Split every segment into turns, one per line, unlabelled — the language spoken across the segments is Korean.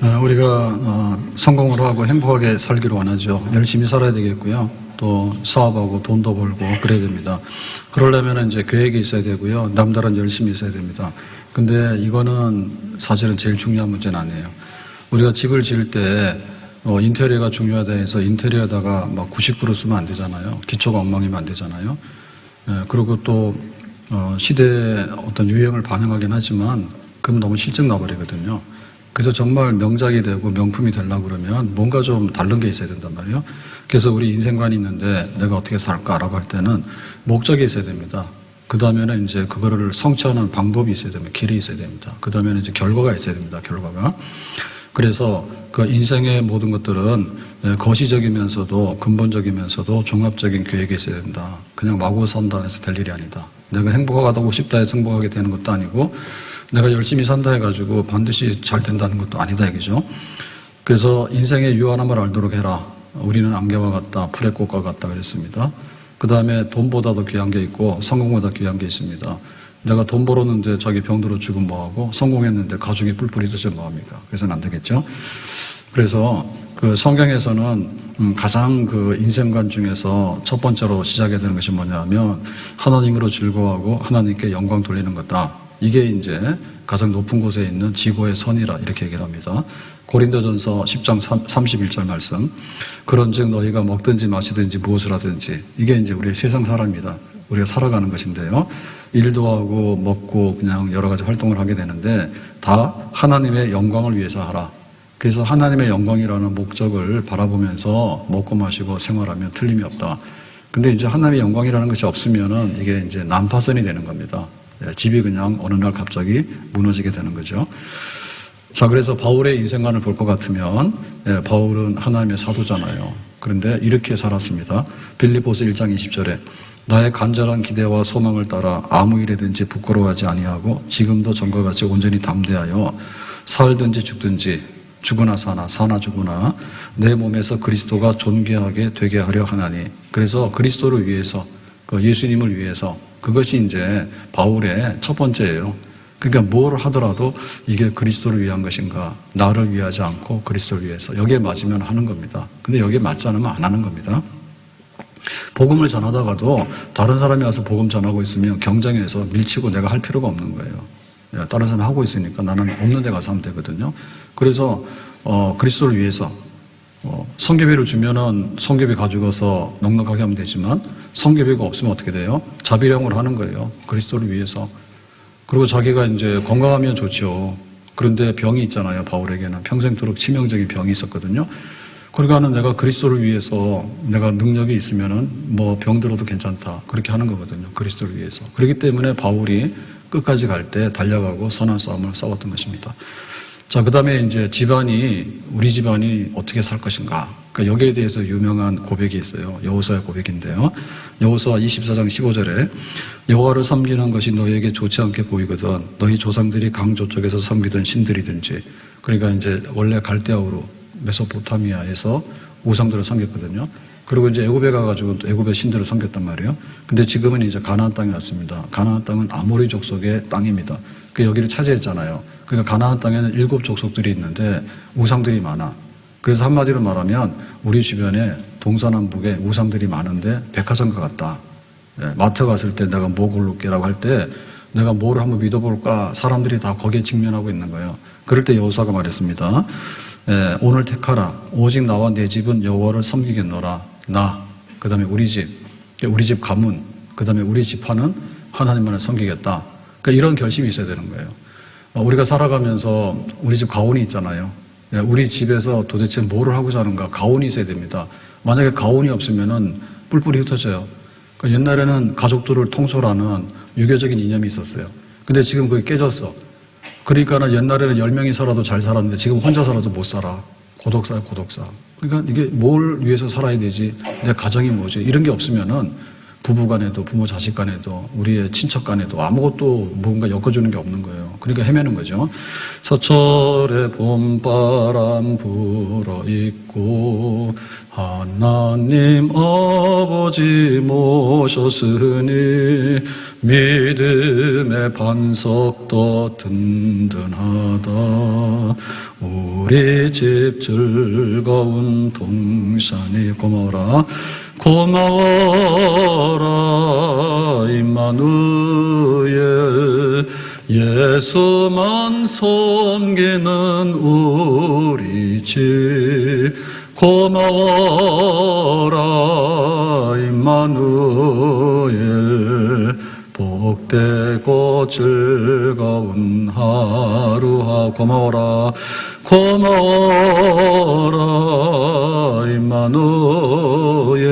우리가 성공을 하고 행복하게 살기를 원하죠. 열심히 살아야 되겠고요. 또 사업하고 돈도 벌고 그래야 됩니다. 그러려면 이제 계획이 있어야 되고요. 남들은 열심히 있어야 됩니다. 근데 이거는 사실은 제일 중요한 문제는 아니에요. 우리가 집을 지을 때 인테리어가 중요하다 해서 인테리어에다가 막 90% 쓰면 안 되잖아요. 기초가 엉망이면 안 되잖아요. 그리고 또 시대의 어떤 유행을 반영하긴 하지만 그럼 너무 실증 나버리거든요. 그래서 정말 명작이 되고 명품이 되려고 그러면 뭔가 좀 다른 게 있어야 된단 말이에요. 그래서 우리 인생관이 있는데 내가 어떻게 살까라고 할 때는 목적이 있어야 됩니다. 그 다음에는 이제 그거를 성취하는 방법이 있어야 됩니다. 길이 있어야 됩니다. 그 다음에는 이제 결과가 있어야 됩니다. 결과가. 그래서 그 인생의 모든 것들은 거시적이면서도 근본적이면서도 종합적인 계획이 있어야 된다. 그냥 마구 산다 해서 될 일이 아니다. 내가 행복하고 싶다 해서 행복하게 되는 것도 아니고 내가 열심히 산다 해가지고 반드시 잘 된다는 것도 아니다 이거죠. 그래서 인생의 유한함을 알도록 해라. 우리는 안개와 같다. 풀의 꽃과 같다 그랬습니다. 그 다음에 돈보다도 귀한 게 있고 성공보다 귀한 게 있습니다. 내가 돈 벌었는데 자기 병들어 죽으면 뭐하고 성공했는데 가족이 뿔뿔이 터지면 뭐합니까? 그래서는 안 되겠죠. 그래서 그 성경에서는 가장 그 인생관 중에서 첫 번째로 시작해야 되는 것이 뭐냐면 하나님으로 즐거워하고 하나님께 영광 돌리는 거다. 이게 이제 가장 높은 곳에 있는 지고의 선이라 이렇게 얘기를 합니다. 고린도전서 10장 31절 말씀. 그런즉 너희가 먹든지 마시든지 무엇을 하든지 이게 이제 우리의 세상 사람입니다. 우리가 살아가는 것인데요. 일도 하고 먹고 그냥 여러 가지 활동을 하게 되는데 다 하나님의 영광을 위해서 하라. 그래서 하나님의 영광이라는 목적을 바라보면서 먹고 마시고 생활하면 틀림이 없다. 근데 이제 하나님의 영광이라는 것이 없으면은 이게 이제 난파선이 되는 겁니다. 집이 그냥 어느 날 갑자기 무너지게 되는 거죠. 자, 그래서 바울의 인생관을 볼 것 같으면 바울은 하나님의 사도잖아요. 그런데 이렇게 살았습니다. 빌립보서 1장 20절에 나의 간절한 기대와 소망을 따라 아무 일에든지 부끄러워하지 아니하고 지금도 전과 같이 온전히 담대하여 살든지 죽든지 죽으나 사나 사나 죽으나 내 몸에서 그리스도가 존귀하게 되게 하려 하나니. 그래서 그리스도를 위해서 예수님을 위해서 그것이 이제 바울의 첫 번째예요. 그러니까 뭘 하더라도 이게 그리스도를 위한 것인가, 나를 위하지 않고 그리스도를 위해서 여기에 맞으면 하는 겁니다. 근데 여기에 맞지 않으면 안 하는 겁니다. 복음을 전하다가도 다른 사람이 와서 복음 전하고 있으면 경쟁해서 밀치고 내가 할 필요가 없는 거예요. 다른 사람이 하고 있으니까 나는 없는 데 가서 하면 되거든요. 그래서 그리스도를 위해서 성교비를 주면은 성교비 가지고서 넉넉하게 하면 되지만 성교비가 없으면 어떻게 돼요? 자비령으로 하는 거예요. 그리스도를 위해서. 그리고 자기가 이제 건강하면 좋죠. 그런데 병이 있잖아요. 바울에게는 평생토록 치명적인 병이 있었거든요. 그러니까는 내가 그리스도를 위해서 내가 능력이 있으면은 뭐 병들어도 괜찮다. 그렇게 하는 거거든요. 그리스도를 위해서. 그렇기 때문에 바울이 끝까지 갈 때 달려가고 선한 싸움을 싸웠던 것입니다. 자, 그 다음에 이제 우리 집안이 어떻게 살 것인가. 그러니까 여기에 대해서 유명한 고백이 있어요. 여호수아의 고백인데요. 여호수아 24장 15절에 여호와를 섬기는 것이 너희에게 좋지 않게 보이거든 너희 조상들이 강조 쪽에서 섬기던 신들이든지. 그러니까 이제 원래 갈대아우르 메소포타미아에서 우상들을 섬겼거든요. 그리고 이제 애굽에 가가지고 애굽의 신들을 섬겼단 말이에요. 근데 지금은 이제 가나안 땅에 왔습니다. 가나안 땅은 아모리 족속의 땅입니다. 그 여기를 차지했잖아요. 그러니까 가나안 땅에는 7 족속들이 있는데 우상들이 많아. 그래서 한마디로 말하면 우리 주변에 동서남북에 우상들이 많은데 백화점과 같다. 마트 갔을 때 내가 뭐 고를게라고 할 때 내가 뭐를 한번 믿어볼까? 사람들이 다 거기에 직면하고 있는 거예요. 그럴 때 여호수아가 말했습니다. 오늘 택하라. 오직 나와 내 집은 여호와를 섬기겠노라. 나, 그 다음에 우리 집 가문, 그 다음에 우리 지파는 하나님만을 섬기겠다. 그러니까 이런 결심이 있어야 되는 거예요. 우리가 살아가면서 우리 집 가온이 있잖아요. 우리 집에서 도대체 뭐를 하고자 하는가? 가온이 있어야 됩니다. 만약에 가온이 없으면은 뿔뿔이 흩어져요. 그러니까 옛날에는 가족들을 통솔하는 유교적인 이념이 있었어요. 근데 지금 그게 깨졌어. 그러니까는 옛날에는 10명이 살아도 잘 살았는데 지금 혼자 살아도 못 살아. 고독사야, 고독사. 그러니까 이게 뭘 위해서 살아야 되지? 내 가정이 뭐지? 이런 게 없으면은 부부 간에도, 부모 자식 간에도, 우리의 친척 간에도 아무것도 뭔가 엮어주는 게 없는 거예요. 그러니까 헤매는 거죠. 서철에 봄바람 불어있고 하나님 아버지 모셨으니 믿음의 반석도 든든하다. 우리 집 즐거운 동산이 고마워라 고마워라 임마누엘 예수만 섬기는 우리 집 고마워라 임마누엘 복되고 즐거운 하루하 고마워라 고마워라 임마누엘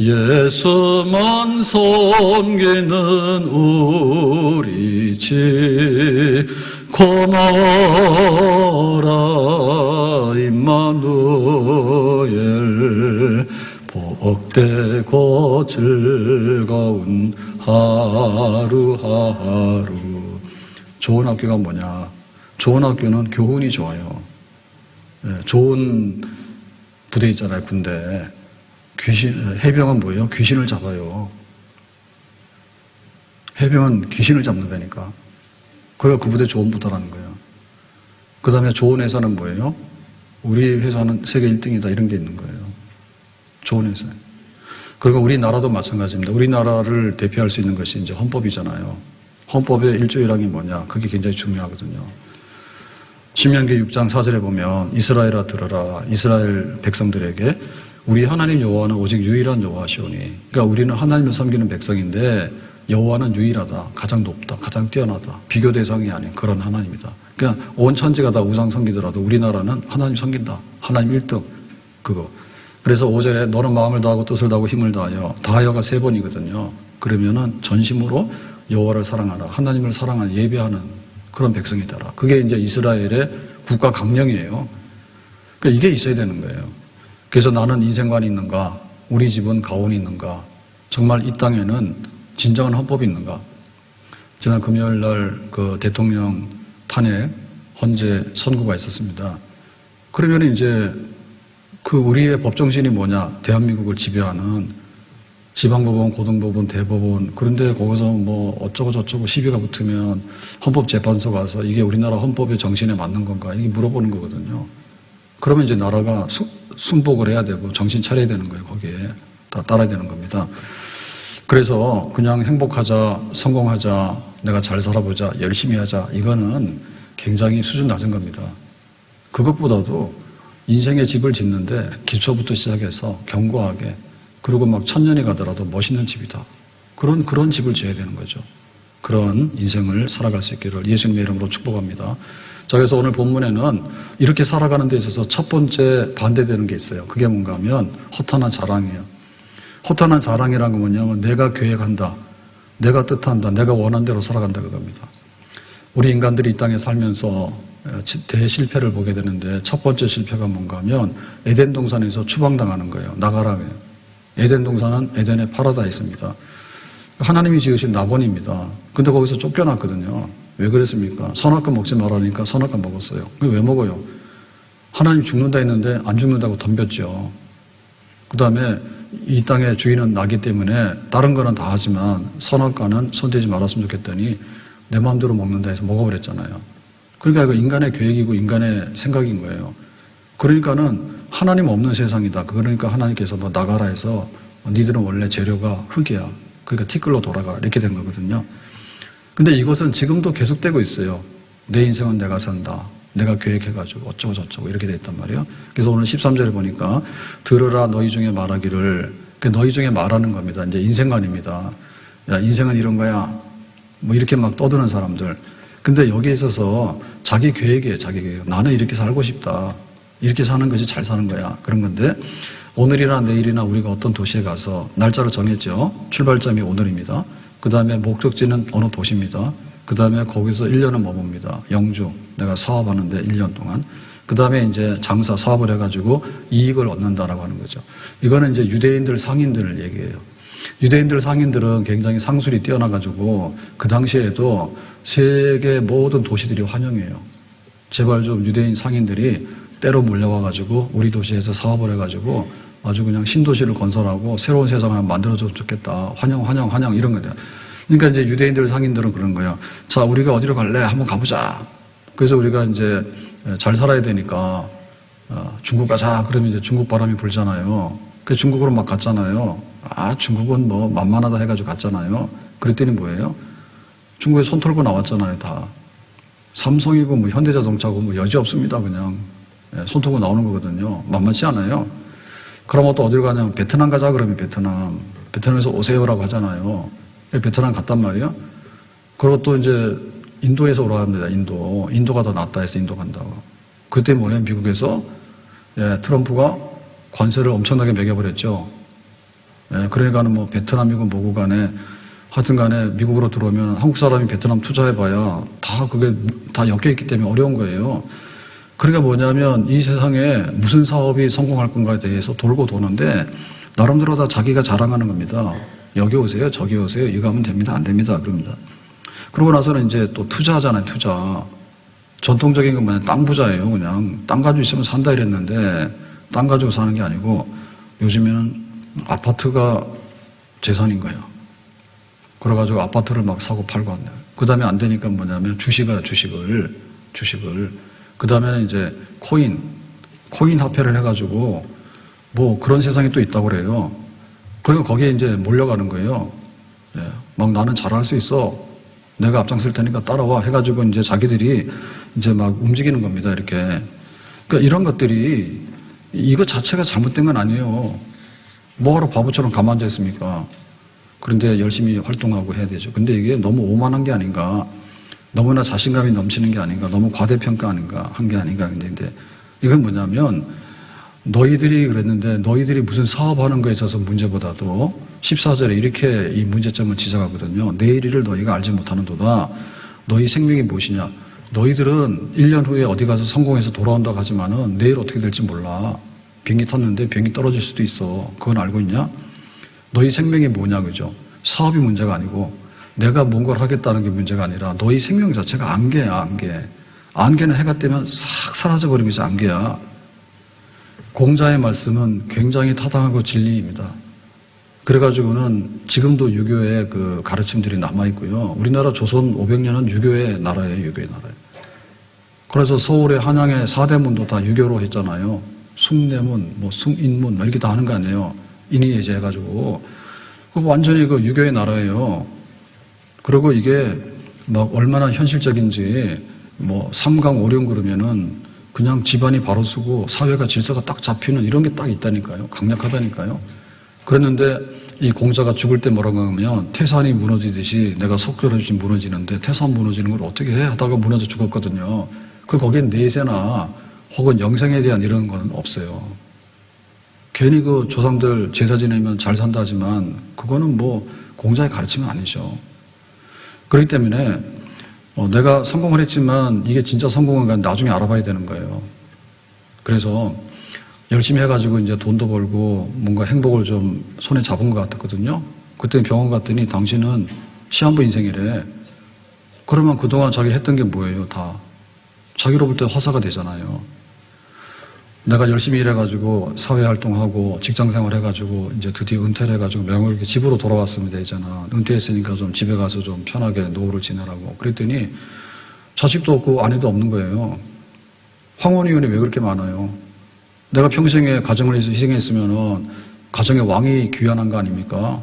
예수만 섬기는 우리 집 고마워라 임마누엘 복되고 즐거운 하루하루. 좋은 학교가 뭐냐? 좋은 학교는 교훈이 좋아요. 좋은 부대 있잖아요, 군대. 해병은 뭐예요? 귀신을 잡아요. 해병은 귀신을 잡는다니까. 그러니까 그 부대 좋은 부대라는 거예요. 그 다음에 좋은 회사는 뭐예요? 우리 회사는 세계 1등이다 이런 게 있는 거예요. 좋은 회사. 그리고 우리나라도 마찬가지입니다. 우리나라를 대표할 수 있는 것이 이제 헌법이잖아요. 헌법의 1조 1항이 뭐냐? 그게 굉장히 중요하거든요. 신명기 6장 4절에 보면 이스라엘아 들어라. 이스라엘 백성들에게 우리 하나님 여호와는 오직 유일한 여호와시오니. 그러니까 우리는 하나님을 섬기는 백성인데 여호와는 유일하다. 가장 높다. 가장 뛰어나다. 비교 대상이 아닌 그런 하나님이다. 그러니까 온 천지가 다 우상 섬기더라도 우리나라는 하나님 섬긴다. 하나님 1등. 그거. 그래서 5절에 너는 마음을 다하고 뜻을 다하고 힘을 다하여. 다하여가 3번이거든요. 그러면은 전심으로 여호와를 사랑하라. 하나님을 사랑하는 예배하는 그런 백성이 되라. 그게 이제 이스라엘의 국가 강령이에요. 그러니까 이게 있어야 되는 거예요. 그래서 나는 인생관이 있는가? 우리 집은 가온이 있는가? 정말 이 땅에는 진정한 헌법이 있는가? 지난 금요일 날 그 대통령 탄핵 헌재 선고가 있었습니다. 그러면 이제 그 우리의 법정신이 뭐냐? 대한민국을 지배하는 지방법원, 고등법원, 대법원. 그런데 거기서 뭐 어쩌고 저쩌고 시비가 붙으면 헌법재판소 가서 이게 우리나라 헌법의 정신에 맞는 건가? 이게 물어보는 거거든요. 그러면 이제 나라가 순복을 해야 되고 정신 차려야 되는 거예요. 거기에 다 따라야 되는 겁니다. 그래서 그냥 행복하자, 성공하자, 내가 잘 살아보자, 열심히 하자. 이거는 굉장히 수준 낮은 겁니다. 그것보다도 인생의 집을 짓는데 기초부터 시작해서 견고하게 그리고 막 1000년이 가더라도 멋있는 집이다. 그런 집을 지어야 되는 거죠. 그런 인생을 살아갈 수 있기를 예수님의 이름으로 축복합니다. 자, 그래서 오늘 본문에는 이렇게 살아가는 데 있어서 첫 번째 반대되는 게 있어요. 그게 뭔가 하면 허탄한 자랑이에요. 허탄한 자랑이라는 건 뭐냐면 내가 계획한다. 내가 뜻한다. 내가 원한 대로 살아간다 그겁니다. 우리 인간들이 이 땅에 살면서 대실패를 보게 되는데 첫 번째 실패가 뭔가 하면 에덴 동산에서 추방당하는 거예요. 나가라. 에덴 동산은 에덴의 파라다이스입니다. 하나님이 지으신 낙원입니다. 근데 거기서 쫓겨났거든요. 왜 그랬습니까? 선악과 먹지 말라니까 선악과 먹었어요. 그게 왜 먹어요? 하나님 죽는다 했는데 안 죽는다고 덤볐죠. 그 다음에 이 땅의 주인은 나기 때문에 다른 거는 다 하지만 선악과는 손대지 말았으면 좋겠더니 내 마음대로 먹는다 해서 먹어버렸잖아요. 그러니까 이거 인간의 계획이고 인간의 생각인 거예요. 그러니까는 하나님 없는 세상이다. 그러니까 하나님께서 뭐 나가라 해서 니들은 원래 재료가 흙이야. 그러니까 티끌로 돌아가. 이렇게 된 거거든요. 근데 이것은 지금도 계속되고 있어요. 내 인생은 내가 산다. 내가 계획해가지고 어쩌고 저쩌고 이렇게 돼 있단 말이에요. 그래서 오늘 13절에 보니까 들으라 너희 중에 말하기를. 너희 중에 말하는 겁니다. 이제 인생관입니다. 야, 인생은 이런 거야. 뭐 이렇게 막 떠드는 사람들. 근데 여기에 있어서 자기 계획이에요. 자기 계획. 나는 이렇게 살고 싶다. 이렇게 사는 것이 잘 사는 거야. 그런 건데 오늘이나 내일이나 우리가 어떤 도시에 가서 날짜를 정했죠. 출발점이 오늘입니다. 그 다음에 목적지는 어느 도시입니다. 그 다음에 거기서 1년을 머뭅니다. 영주. 내가 사업하는데 1년 동안. 그 다음에 이제 장사 사업을 해가지고 이익을 얻는다라고 하는 거죠. 이거는 이제 유대인들 상인들을 얘기해요. 유대인들 상인들은 굉장히 상술이 뛰어나가지고 그 당시에도 세계 모든 도시들이 환영해요. 제발 좀 유대인 상인들이 때로 몰려와가지고 우리 도시에서 사업을 해가지고 아주 그냥 신도시를 건설하고 새로운 세상을 만들어줬으면 좋겠다. 환영, 환영, 환영 이런 거죠. 그러니까 이제 유대인들 상인들은 그런 거예요. 자, 우리가 어디로 갈래? 한번 가보자. 그래서 우리가 이제 잘 살아야 되니까 중국 가자. 그러면 이제 중국 바람이 불잖아요. 그 중국으로 막 갔잖아요. 아, 중국은 뭐 만만하다 해가지고 갔잖아요. 그랬더니 뭐예요? 중국에 손 털고 나왔잖아요, 다. 삼성이고 뭐 현대자동차고 뭐 여지 없습니다, 그냥. 손 털고 나오는 거거든요. 만만치 않아요. 그러면 또 어디로 가냐면 베트남 가자 그러면 베트남에서 오세요라고 하잖아요. 베트남 갔단 말이에요. 그리고 또 이제 인도에서 오라고 합니다. 인도가 더 낫다 해서 인도 간다고. 그때 뭐예요? 미국에서 트럼프가 관세를 엄청나게 매겨버렸죠. 그러니까는 뭐 베트남이고 뭐고 간에 하여튼 간에 미국으로 들어오면 한국 사람이 베트남 투자해봐야 다 그게 다 엮여있기 때문에 어려운 거예요. 그러니까 뭐냐면 이 세상에 무슨 사업이 성공할 건가에 대해서 돌고 도는데 나름대로 다 자기가 자랑하는 겁니다. 여기 오세요, 저기 오세요, 이거 하면 됩니다, 안 됩니다, 그럽니다. 그러고 나서는 이제 또 투자하잖아요, 투자. 전통적인 건 뭐냐, 땅 부자예요, 그냥. 땅 가지고 있으면 산다 이랬는데 땅 가지고 사는 게 아니고 요즘에는 아파트가 재산인 거예요. 그래가지고 아파트를 막 사고 팔고 한다. 그 다음에 안 되니까 뭐냐면 주식을. 그 다음에는 이제 코인 화폐를 해가지고 뭐 그런 세상이 또 있다고 그래요. 그리고 거기에 이제 몰려가는 거예요. 막 나는 잘할 수 있어. 내가 앞장설 테니까 따라와. 해가지고 이제 자기들이 이제 막 움직이는 겁니다. 이렇게. 그러니까 이런 것들이 이거 자체가 잘못된 건 아니에요. 뭐하러 바보처럼 가만 앉아 있습니까? 그런데 열심히 활동하고 해야 되죠. 근데 이게 너무 오만한 게 아닌가. 너무나 자신감이 넘치는 게 아닌가. 너무 과대평가 한 게 아닌가. 근데 이건 뭐냐면 너희들이 그랬는데 너희들이 무슨 사업하는 거에 있어서 문제보다도 14절에 이렇게 이 문제점을 지적하거든요. 내일 일을 너희가 알지 못하는도다. 너희 생명이 무엇이냐. 너희들은 1년 후에 어디 가서 성공해서 돌아온다고 하지만은 내일 어떻게 될지 몰라. 비행기 탔는데 비행기 떨어질 수도 있어. 그건 알고 있냐? 너희 생명이 뭐냐, 그죠? 사업이 문제가 아니고 내가 뭔가를 하겠다는 게 문제가 아니라 너희 생명 자체가 안개야, 안개. 안개는 해가 뜨면 싹 사라져버리는 것이 안개야. 공자의 말씀은 굉장히 타당하고 진리입니다. 그래가지고는 지금도 유교의 그 가르침들이 남아있고요. 우리나라 조선 500년은 유교의 나라예요, 유교의 나라예요. 그래서 서울의 한양의 사대문도 다 유교로 했잖아요. 숭례문, 뭐 숭인문, 이렇게 다 하는 거 아니에요. 인의예제 해가지고. 그 완전히 그 유교의 나라예요. 그리고 이게 막 얼마나 현실적인지 뭐 삼강 오륜 그러면은 그냥 집안이 바로 서고 사회가 질서가 딱 잡히는 이런 게 딱 있다니까요. 강력하다니까요. 그랬는데 이 공자가 죽을 때 뭐라고 하면 태산이 무너지듯이 내가 속결없이 무너지는데 태산 무너지는 걸 어떻게 해? 하다가 무너져 죽었거든요. 거기엔 내세나 혹은 영생에 대한 이런 건 없어요. 괜히 그 조상들 제사 지내면 잘 산다 하지만 그거는 뭐 공자의 가르침은 아니죠. 그렇기 때문에 내가 성공을 했지만 이게 진짜 성공인가 나중에 알아봐야 되는 거예요. 그래서 열심히 해가지고 이제 돈도 벌고 뭔가 행복을 좀 손에 잡은 것 같았거든요. 그때 병원 갔더니 당신은 시한부 인생이래. 그러면 그동안 자기 했던 게 뭐예요? 다 자기로 볼 때 화사가 되잖아요. 내가 열심히 일해가지고 사회활동하고 직장생활 해가지고 이제 드디어 은퇴를 해가지고 명확하게 집으로 돌아왔으면 되잖아. 은퇴했으니까 좀 집에 가서 좀 편하게 노후를 지내라고. 그랬더니 자식도 없고 아내도 없는 거예요. 황혼이혼이 왜 그렇게 많아요? 내가 평생에 가정을 위해서 희생했으면은 가정의 왕이 귀환한 거 아닙니까?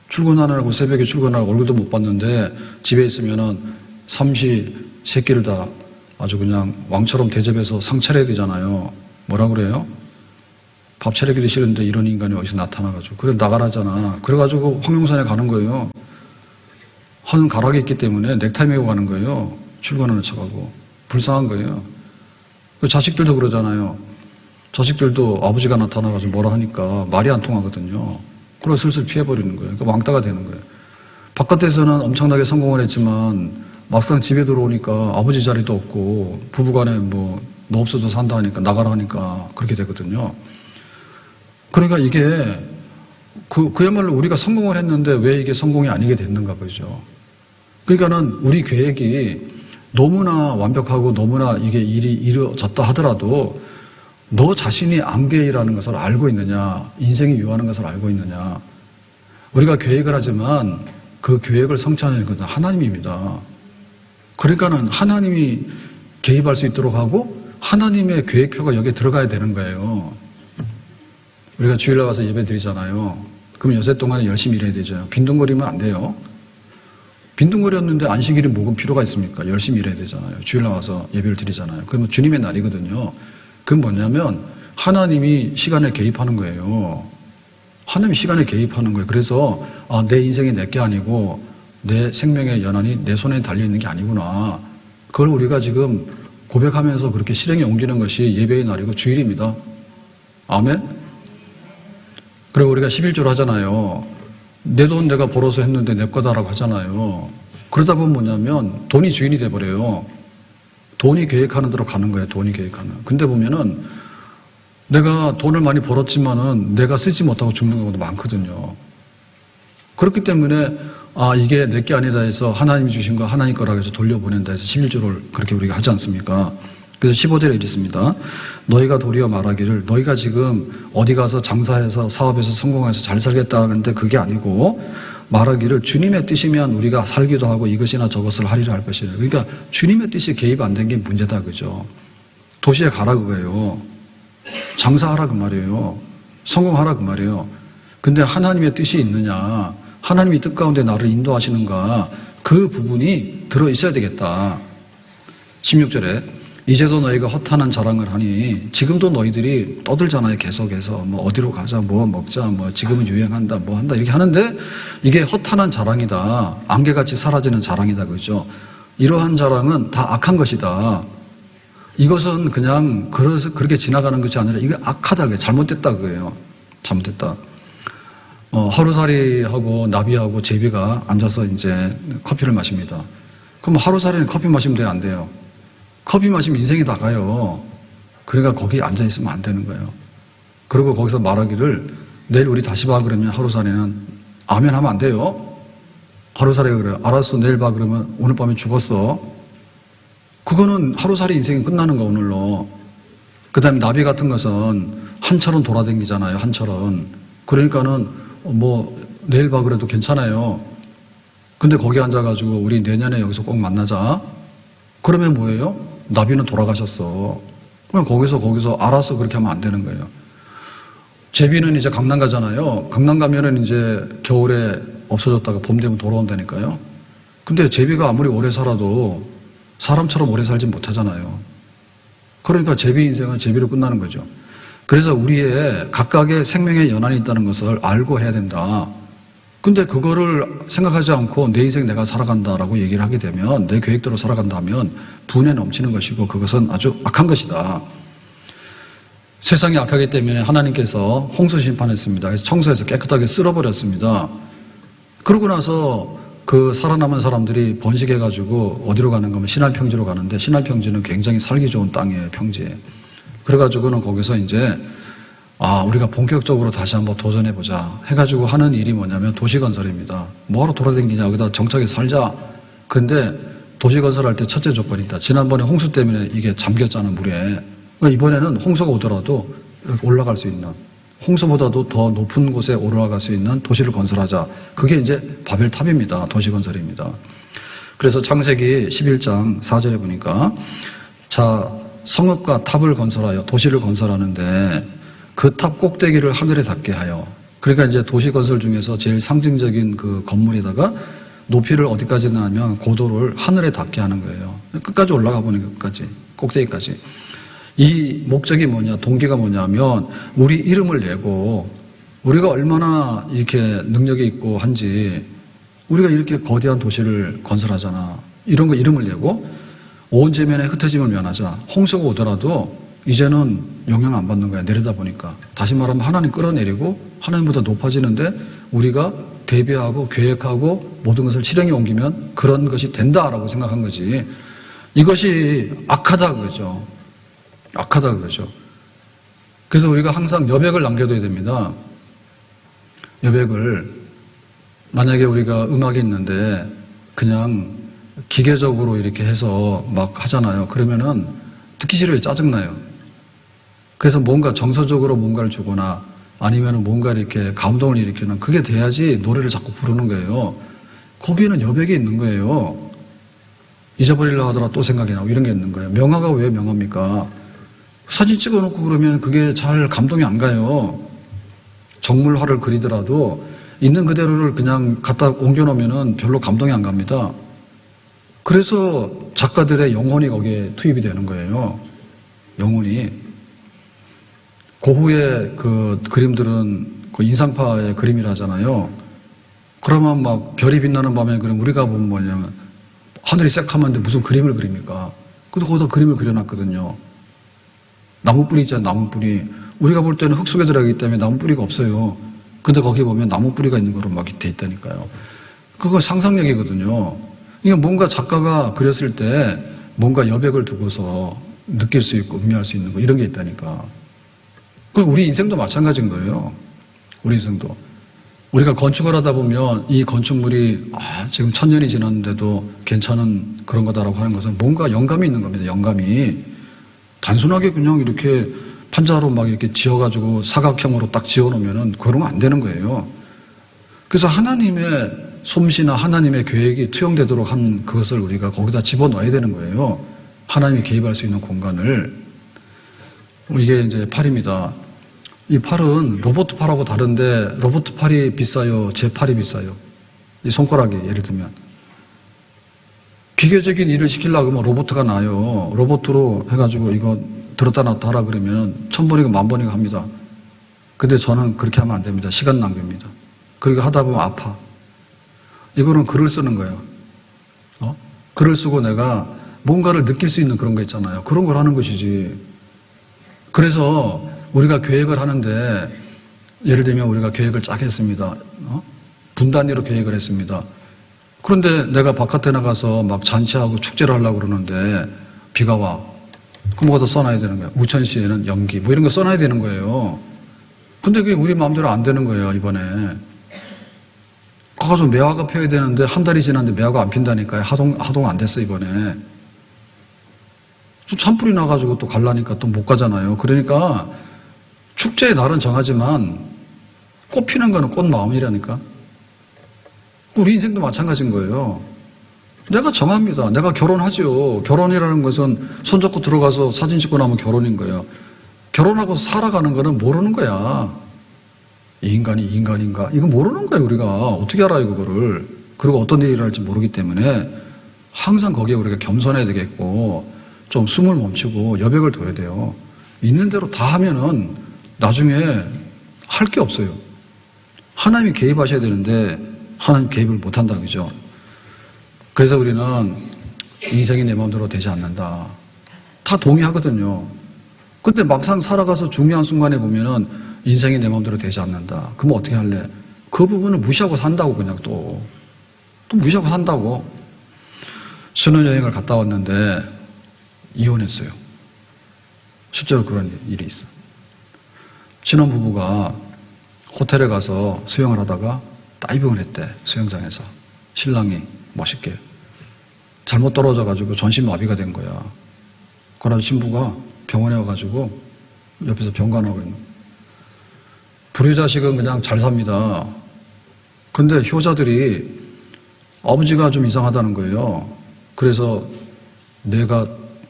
출근하느라고 새벽에 출근하고 얼굴도 못 봤는데 집에 있으면은 삼시 세끼를 다 아주 그냥 왕처럼 대접해서 상 차려야 되잖아요. 뭐라 그래요? 밥 차리기도 싫은데 이런 인간이 어디서 나타나가지고. 그래, 나가라잖아. 그래가지고 황룡산에 가는 거예요. 한 가락이 있기 때문에 넥타이 메고 가는 거예요. 출근하는 척하고. 불쌍한 거예요. 그 자식들도 그러잖아요. 자식들도 아버지가 나타나가지고 뭐라 하니까 말이 안 통하거든요. 그래서 슬슬 피해버리는 거예요. 그러니까 왕따가 되는 거예요. 바깥에서는 엄청나게 성공을 했지만 막상 집에 들어오니까 아버지 자리도 없고 부부간에 뭐 너 없어도 산다 하니까 나가라 하니까 그렇게 되거든요. 그러니까 이게 그야말로 우리가 성공을 했는데 왜 이게 성공이 아니게 됐는가 보죠. 그러니까는 우리 계획이 너무나 완벽하고 너무나 이게 일이 이루어졌다 하더라도 너 자신이 안계이라는 것을 알고 있느냐, 인생이 유하는 것을 알고 있느냐. 우리가 계획을 하지만 그 계획을 성취하는 것은 하나님입니다. 그러니까는 하나님이 개입할 수 있도록 하고 하나님의 계획표가 여기에 들어가야 되는 거예요. 우리가 주일날 와서 예배 드리잖아요. 그럼 여세 동안에 열심히 일해야 되죠. 빈둥거리면 안 돼요. 빈둥거렸는데 안식일이 뭐가 필요가 있습니까? 열심히 일해야 되잖아요. 주일날 와서 예배를 드리잖아요. 그러면 주님의 날이거든요. 그건 뭐냐면 하나님이 시간에 개입하는 거예요. 하나님이 시간에 개입하는 거예요. 그래서 내 인생이 내게 아니고 내 생명의 연한이 내 손에 달려있는 게 아니구나. 그걸 우리가 지금 고백하면서 그렇게 실행에 옮기는 것이 예배의 날이고 주일입니다. 아멘? 그리고 우리가 11조를 하잖아요. 내 돈 내가 벌어서 했는데 내 거다라고 하잖아요. 그러다 보면 뭐냐면 돈이 주인이 돼버려요. 돈이 계획하는 대로 가는 거예요. 돈이 계획하는. 근데 보면은 내가 돈을 많이 벌었지만은 내가 쓰지 못하고 죽는 경우도 많거든요. 그렇기 때문에 이게 내게 아니다 해서 하나님이 주신 거 하나님 거라고 해서 돌려보낸다 해서 11조를 그렇게 우리가 하지 않습니까? 그래서 15절에 이렇습니다. 너희가 도리어 말하기를 너희가 지금 어디 가서 장사해서 사업에서 성공해서 잘 살겠다 하는데 그게 아니고 말하기를 주님의 뜻이면 우리가 살기도 하고 이것이나 저것을 하리라 할 것이라. 그러니까 주님의 뜻이 개입 안 된 게 문제다 그죠. 도시에 가라 그거예요. 장사하라 그 말이에요. 성공하라 그 말이에요. 근데 하나님의 뜻이 있느냐, 하나님이 뜻 가운데 나를 인도하시는가, 그 부분이 들어있어야 되겠다. 16절에 이제도 너희가 허탄한 자랑을 하니, 지금도 너희들이 떠들잖아요. 계속해서 뭐 어디로 가자, 뭐 먹자, 뭐 지금은 유행한다, 뭐 한다 이렇게 하는데 이게 허탄한 자랑이다. 안개같이 사라지는 자랑이다 그죠. 이러한 자랑은 다 악한 것이다. 이것은 그냥 그렇게 지나가는 것이 아니라 이게 악하다, 잘못됐다 그거예요. 잘못됐다. 하루살이하고 나비하고 제비가 앉아서 이제 커피를 마십니다. 그럼 하루살이는 커피 마시면 돼요, 안 돼요? 커피 마시면 인생이 다 가요. 그러니까 거기 앉아 있으면 안 되는 거예요. 그리고 거기서 말하기를 내일 우리 다시 봐 그러면 하루살이는 아멘 하면 안 돼요. 하루살이가 그래요. 알았어, 내일 봐 그러면 오늘 밤에 죽었어. 그거는 하루살이 인생이 끝나는 거 오늘로. 그 다음에 나비 같은 것은 한철은 돌아다니잖아요. 한철은. 그러니까는 뭐 내일 봐 그래도 괜찮아요. 근데 거기 앉아가지고 우리 내년에 여기서 꼭 만나자. 그러면 뭐예요? 나비는 돌아가셨어. 그럼 거기서 알아서 그렇게 하면 안 되는 거예요. 제비는 이제 강남 가잖아요. 강남 가면은 이제 겨울에 없어졌다가 봄 되면 돌아온다니까요. 근데 제비가 아무리 오래 살아도 사람처럼 오래 살지 못하잖아요. 그러니까 제비 인생은 제비로 끝나는 거죠. 그래서 우리의 각각의 생명의 연한이 있다는 것을 알고 해야 된다. 근데 그거를 생각하지 않고 내 인생 내가 살아간다라고 얘기를 하게 되면, 내 계획대로 살아간다면 분에 넘치는 것이고 그것은 아주 악한 것이다. 세상이 악하기 때문에 하나님께서 홍수 심판했습니다. 그래서 청소해서 깨끗하게 쓸어버렸습니다. 그러고 나서 그 살아남은 사람들이 번식해가지고 어디로 가는가 하면 신할평지로 가는데, 신할평지는 굉장히 살기 좋은 땅이에요, 평지에. 그래가지고는 거기서 이제 우리가 본격적으로 다시 한번 도전해보자 해가지고 하는 일이 뭐냐면 도시건설입니다. 뭐하러 돌아다니냐, 여기다 정착해 살자. 근데 도시건설할 때 첫째 조건이 있다. 지난번에 홍수 때문에 이게 잠겼잖아, 물에. 그러니까 이번에는 홍수가 오더라도 올라갈 수 있는, 홍수보다도 더 높은 곳에 올라갈 수 있는 도시를 건설하자. 그게 이제 바벨탑입니다. 도시건설입니다. 그래서 창세기 11장 4절에 보니까 자, 성읍과 탑을 건설하여 도시를 건설하는데 그 탑 꼭대기를 하늘에 닿게 하여. 그러니까 이제 도시 건설 중에서 제일 상징적인 그 건물에다가 높이를 어디까지 나면 고도를 하늘에 닿게 하는 거예요. 끝까지 올라가 보는 것까지, 꼭대기까지. 이 목적이 뭐냐, 동기가 뭐냐면 우리 이름을 내고 우리가 얼마나 이렇게 능력이 있고 한지, 우리가 이렇게 거대한 도시를 건설하잖아. 이런 거 이름을 내고 온 지면에 흩어짐을 면하자. 홍수가 오더라도 이제는 영향 안 받는 거야, 내려다 보니까. 다시 말하면 하나님 끌어내리고 하나님보다 높아지는데 우리가 대비하고 계획하고 모든 것을 실행에 옮기면 그런 것이 된다라고 생각한 거지. 이것이 악하다 그거죠. 악하다 그거죠. 그래서 우리가 항상 여백을 남겨둬야 됩니다. 여백을. 만약에 우리가 음악이 있는데 그냥 기계적으로 이렇게 해서 막 하잖아요. 그러면은 듣기 싫어요. 짜증나요. 그래서 뭔가 정서적으로 뭔가를 주거나 아니면은 뭔가 이렇게 감동을 일으키는 그게 돼야지 노래를 자꾸 부르는 거예요. 거기에는 여백이 있는 거예요. 잊어버리려 하더라 또 생각이 나고 이런 게 있는 거예요. 명화가 왜 명화입니까? 사진 찍어놓고 그러면 그게 잘 감동이 안 가요. 정물화를 그리더라도 있는 그대로를 그냥 갖다 옮겨놓으면 별로 감동이 안 갑니다. 그래서 작가들의 영혼이 거기에 투입이 되는 거예요. 영혼이. 고흐의 그 그림들은 그 인상파의 그림이라잖아요. 그러면 막 별이 빛나는 밤에 그럼 우리가 보면 뭐냐면 하늘이 새카만데 무슨 그림을 그립니까? 근데 거기다 그림을 그려놨거든요. 나무뿌리 있잖아요. 나무뿌리. 우리가 볼 때는 흙 속에 들어가기 때문에 나무뿌리가 없어요. 근데 거기 보면 나무뿌리가 있는 거로 막 돼 있다니까요. 그거 상상력이거든요. 이게 뭔가 작가가 그렸을 때 뭔가 여백을 두고서 느낄 수 있고 음미할 수 있는 거 이런 게 있다니까. 그럼 우리 인생도 마찬가지인 거예요. 우리 인생도. 우리가 건축을 하다 보면 이 건축물이 지금 1000년이 지났는데도 괜찮은 그런 거다라고 하는 것은 뭔가 영감이 있는 겁니다. 영감이. 단순하게 그냥 이렇게 판자로 막 이렇게 지어가지고 사각형으로 딱 지어놓으면은 그러면 안 되는 거예요. 그래서 하나님의 솜씨나 하나님의 계획이 투영되도록 한 그것을 우리가 거기다 집어넣어야 되는 거예요. 하나님이 개입할 수 있는 공간을. 이게 이제 팔입니다. 이 팔은 로봇 팔하고 다른데 로봇 팔이 비싸요? 제 팔이 비싸요? 이 손가락이 예를 들면. 기계적인 일을 시키려고 하면 로봇가 나요. 로봇으로 해가지고 이거 들었다 놨다 하라 그러면 1000번이고 10,000번이고 합니다. 근데 저는 그렇게 하면 안 됩니다. 시간 낭비입니다. 그리고 하다 보면 아파. 이거는 글을 쓰는 거예요. 글을 쓰고 내가 뭔가를 느낄 수 있는 그런 거 있잖아요. 그런 걸 하는 것이지. 그래서 우리가 계획을 하는데 예를 들면 우리가 계획을 짜겠습니다. 분단위로 계획을 했습니다. 그런데 내가 바깥에 나가서 막 잔치하고 축제를 하려고 그러는데 비가 와. 그럼 뭐가 더 써놔야 되는 거야. 우천시에는 연기 뭐 이런 거 써놔야 되는 거예요. 근데 그게 우리 마음대로 안 되는 거예요. 이번에. 가가지고 매화가 펴야 되는데 한 달이 지났는데 매화가 안 핀다니까요. 하동 안 됐어 이번에. 좀 산불이 나가지고 또 갈라니까 또 못 가잖아요. 그러니까 축제의 날은 정하지만 꽃 피는 거는 꽃 마음이라니까. 우리 인생도 마찬가지인 거예요. 내가 정합니다. 내가 결혼하죠. 결혼이라는 것은 손잡고 들어가서 사진 찍고 나면 결혼인 거예요. 결혼하고 살아가는 거는 모르는 거야. 이 인간이 인간인가? 이거 모르는 거예요, 우리가. 어떻게 알아요, 그거를. 그리고 어떤 일이 일어날지 모르기 때문에 항상 거기에 우리가 겸손해야 되겠고 좀 숨을 멈추고 여백을 둬야 돼요. 있는 대로 다 하면은 나중에 할 게 없어요. 하나님이 개입하셔야 되는데 하나님 개입을 못 한다, 그죠? 그래서 우리는 인생이 내 마음대로 되지 않는다. 다 동의하거든요. 근데 막상 살아가서 중요한 순간에 보면은 인생이 내 마음대로 되지 않는다. 그럼 어떻게 할래? 그 부분을 무시하고 산다고 그냥 또 무시하고 산다고. 신혼여행을 갔다 왔는데 이혼했어요. 실제로 그런 일이 있어요. 신혼부부가 호텔에 가서 수영을 하다가 다이빙을 했대. 수영장에서. 신랑이 멋있게. 잘못 떨어져가지고 전신마비가 된 거야. 그래서 신부가 병원에 와가지고 옆에서 병간호하고 있는 거야. 불효자식은 그냥 잘 삽니다. 근데 효자들이 아버지가 좀 이상하다는 거예요. 그래서 뇌가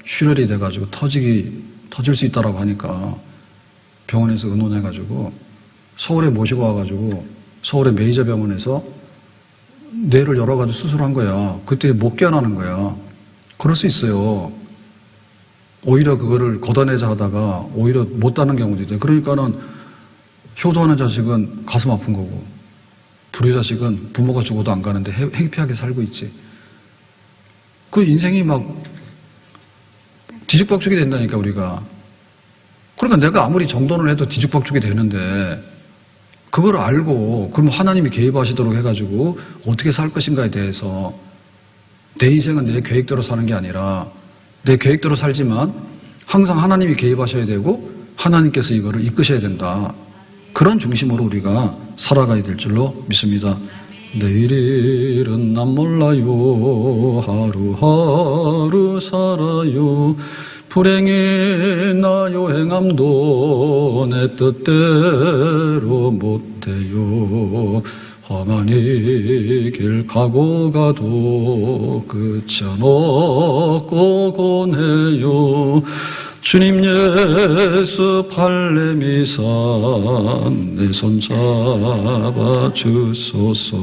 출혈이 돼가지고 터질 수 있다라고 하니까 병원에서 의논해가지고 서울에 모시고 와가지고 서울의 메이저 병원에서 뇌를 열어가지고 수술한 거야. 그때 못 깨어나는 거야. 그럴 수 있어요. 오히려 그거를 걷어내자 하다가 오히려 못 따는 경우도 있어요. 그러니까는 효도하는 자식은 가슴 아픈 거고 불효자식은 부모가 죽어도 안 가는데 행피하게 살고 있지. 그 인생이 막 뒤죽박죽이 된다니까 우리가. 그러니까 내가 아무리 정돈을 해도 뒤죽박죽이 되는데 그걸 알고 그럼 하나님이 개입하시도록 해가지고 어떻게 살 것인가에 대해서 내 인생은 내 계획대로 사는 게 아니라 내 계획대로 살지만 항상 하나님이 개입하셔야 되고 하나님께서 이거를 이끄셔야 된다. 그런 중심으로 우리가 살아가야 될 줄로 믿습니다. 내일은 난 몰라요. 하루하루 살아요. 불행이 나요. 행함도 내 뜻대로 못해요. 험한 이 길 가고 가도 끝이 없고 고뇌요. 주님 예수 발레미산 내 손 잡아 주소서.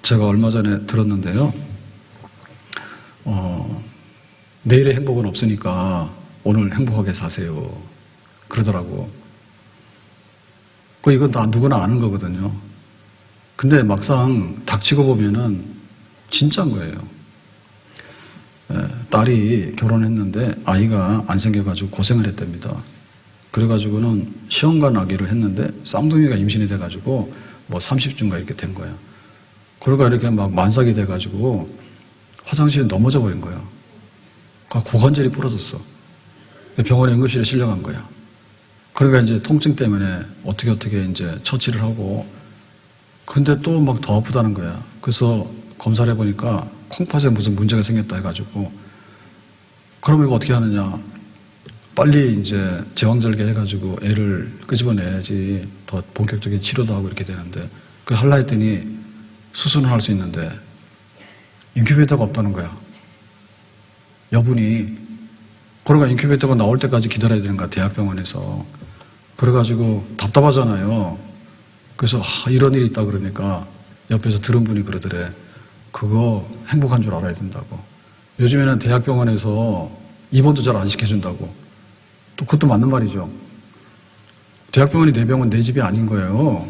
제가 얼마 전에 들었는데요. 내일의 행복은 없으니까 오늘 행복하게 사세요. 그러더라고. 이건 다 누구나 아는 거거든요. 근데 막상 닥치고 보면은 진짜인 거예요. 딸이 결혼했는데 아이가 안 생겨가지고 고생을 했답니다. 그래가지고는 시험관 아기를 했는데 쌍둥이가 임신이 돼가지고 뭐 30주인가 이렇게 된 거야. 그러니까 이렇게 막 만삭이 돼가지고 화장실에 넘어져 버린 거야. 고관절이 부러졌어. 병원에 응급실에 실려간 거야. 그러니까 이제 통증 때문에 어떻게 이제 처치를 하고, 근데 또 막 더 아프다는 거야. 그래서 검사를 해보니까 콩팥에 무슨 문제가 생겼다 해가지고, 그러면 이거 어떻게 하느냐. 빨리 이제 제왕절개 해가지고 애를 끄집어내야지 더 본격적인 치료도 하고 이렇게 되는데, 그 하려 했더니 수술은 할 수 있는데 인큐베이터가 없다는 거야. 여분이. 그러니까 인큐베이터가 나올 때까지 기다려야 되는 거야, 대학병원에서. 그래가지고 답답하잖아요. 그래서 이런 일이 있다 그러니까 옆에서 들은 분이 그러더래. 그거 행복한 줄 알아야 된다고. 요즘에는 대학병원에서 입원도 잘 안 시켜준다고. 또 그것도 맞는 말이죠. 대학병원이 내 병원 내 집이 아닌 거예요.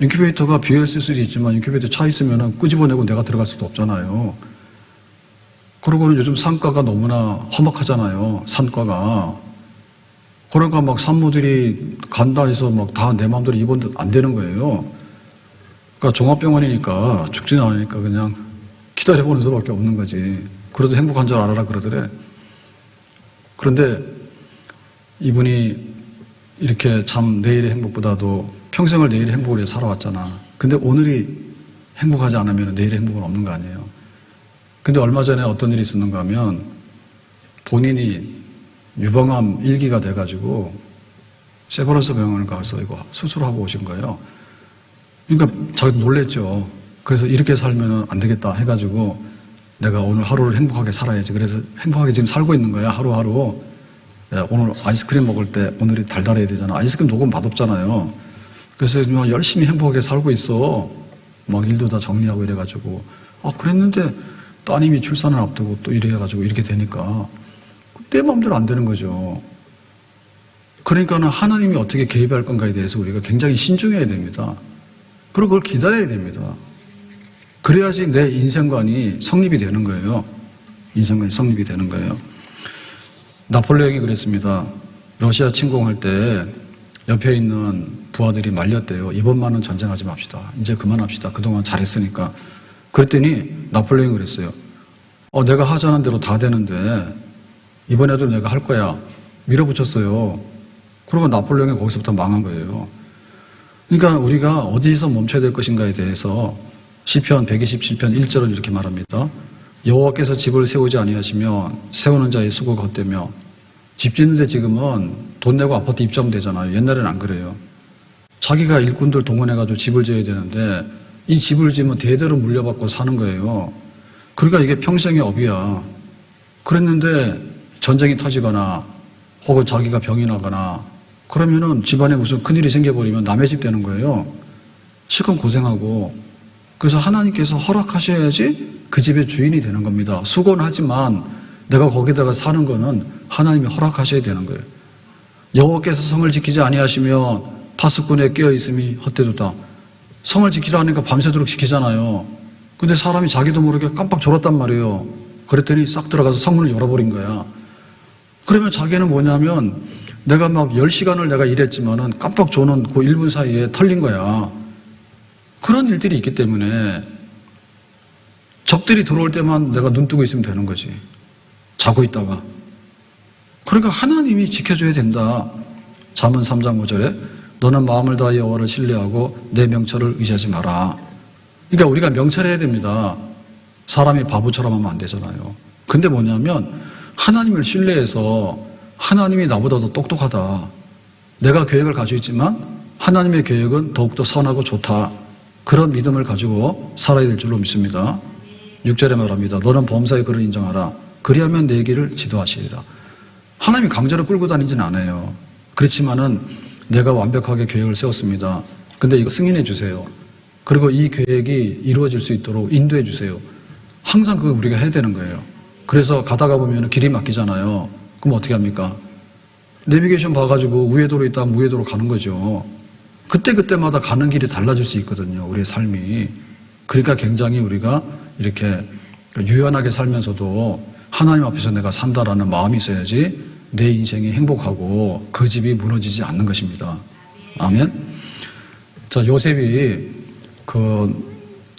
인큐베이터가 비어 있을 수도 있지만 인큐베이터 차 있으면 끄집어내고 내가 들어갈 수도 없잖아요. 그리고는 요즘 산과가 너무나 험악하잖아요. 산과가. 그러니까 막 산모들이 간다 해서 막 다 내 마음대로 입원도 안 되는 거예요. 그러니까 종합병원이니까 죽지는 않으니까 그냥 기다려보는 수밖에 없는 거지. 그래도 행복한 줄 알아라 그러더래. 그런데 이분이 이렇게 참 내일의 행복보다도 평생을 내일의 행복을 위해 살아왔잖아. 근데 오늘이 행복하지 않으면 내일의 행복은 없는 거 아니에요. 근데 얼마 전에 어떤 일이 있었는가 하면 본인이 유방암 1기가 돼가지고 세브란스 병원을 가서 이거 수술하고 오신 거예요. 그러니까 자기도 놀랬죠. 그래서 이렇게 살면 안 되겠다 해가지고 내가 오늘 하루를 행복하게 살아야지. 그래서 행복하게 지금 살고 있는 거야, 하루하루. 오늘 아이스크림 먹을 때 오늘이 달달해야 되잖아. 아이스크림 녹으면 맛없잖아요. 그래서 열심히 행복하게 살고 있어. 막 일도 다 정리하고 이래가지고. 그랬는데 따님이 출산을 앞두고 또 이래가지고 이렇게 되니까 내 마음대로 안 되는 거죠. 그러니까는 하나님이 어떻게 개입할 건가에 대해서 우리가 굉장히 신중해야 됩니다. 그리고 그걸 기다려야 됩니다. 그래야지 내 인생관이 성립이 되는 거예요. 인생관이 성립이 되는 거예요. 나폴레옹이 그랬습니다. 러시아 침공할 때 옆에 있는 부하들이 말렸대요. 이번만은 전쟁하지 맙시다. 이제 그만합시다. 그동안 잘했으니까. 그랬더니 나폴레옹이 그랬어요. 내가 하자는 대로 다 되는데 이번에도 내가 할 거야. 밀어붙였어요. 그러고 나폴레옹이 거기서부터 망한 거예요. 그러니까 우리가 어디서 멈춰야 될 것인가에 대해서 시편 127편 1절은 이렇게 말합니다. 여호와께서 집을 세우지 아니하시면 세우는 자의 수고가 헛되며. 집 짓는데 지금은 돈 내고 아파트 입주하면 되잖아요. 옛날에는 안 그래요. 자기가 일꾼들 동원해가지고 집을 지어야 되는데 이 집을 지으면 대대로 물려받고 사는 거예요. 그러니까 이게 평생의 업이야. 그랬는데 전쟁이 터지거나 혹은 자기가 병이 나거나 그러면은 집안에 무슨 큰일이 생겨버리면 남의 집 되는 거예요. 실컷 고생하고. 그래서 하나님께서 허락하셔야지 그 집의 주인이 되는 겁니다. 수고는 하지만 내가 거기다가 사는 거는 하나님이 허락하셔야 되는 거예요. 여호와께서 성을 지키지 아니하시면 파수꾼에 깨어있음이 헛되도다. 성을 지키라 하니까 밤새도록 지키잖아요. 근데 사람이 자기도 모르게 깜빡 졸았단 말이에요. 그랬더니 싹 들어가서 성문을 열어버린 거야. 그러면 자기는 뭐냐면 내가 막 10시간을 내가 일했지만은 깜빡 조는 그 1분 사이에 털린 거야. 그런 일들이 있기 때문에 적들이 들어올 때만 내가 눈 뜨고 있으면 되는 거지. 자고 있다가. 그러니까 하나님이 지켜줘야 된다. 잠언 3장 5절에 너는 마음을 다하여 여호와를 신뢰하고 내 명철을 의지하지 마라. 그러니까 우리가 명철해야 됩니다. 사람이 바보처럼 하면 안 되잖아요. 근데 뭐냐면 하나님을 신뢰해서 하나님이 나보다 더 똑똑하다. 내가 계획을 가지고 있지만 하나님의 계획은 더욱더 선하고 좋다. 그런 믿음을 가지고 살아야 될 줄로 믿습니다. 6절에 말합니다. 너는 범사의 그를 인정하라. 그리하면 내 길을 지도하시리라. 하나님이 강제로 끌고 다니진 않아요. 그렇지만은 내가 완벽하게 계획을 세웠습니다. 근데 이거 승인해 주세요. 그리고 이 계획이 이루어질 수 있도록 인도해 주세요. 항상 그거 우리가 해야 되는 거예요. 그래서 가다가 보면 길이 막히잖아요. 그럼 어떻게 합니까? 내비게이션 봐가지고 우회도로 있다면 우회도로 가는 거죠. 그때그때마다 가는 길이 달라질 수 있거든요. 우리의 삶이. 그러니까 굉장히 우리가 이렇게 유연하게 살면서도 하나님 앞에서 내가 산다라는 마음이 있어야지 내 인생이 행복하고 그 집이 무너지지 않는 것입니다. 아멘. 자, 요셉이 그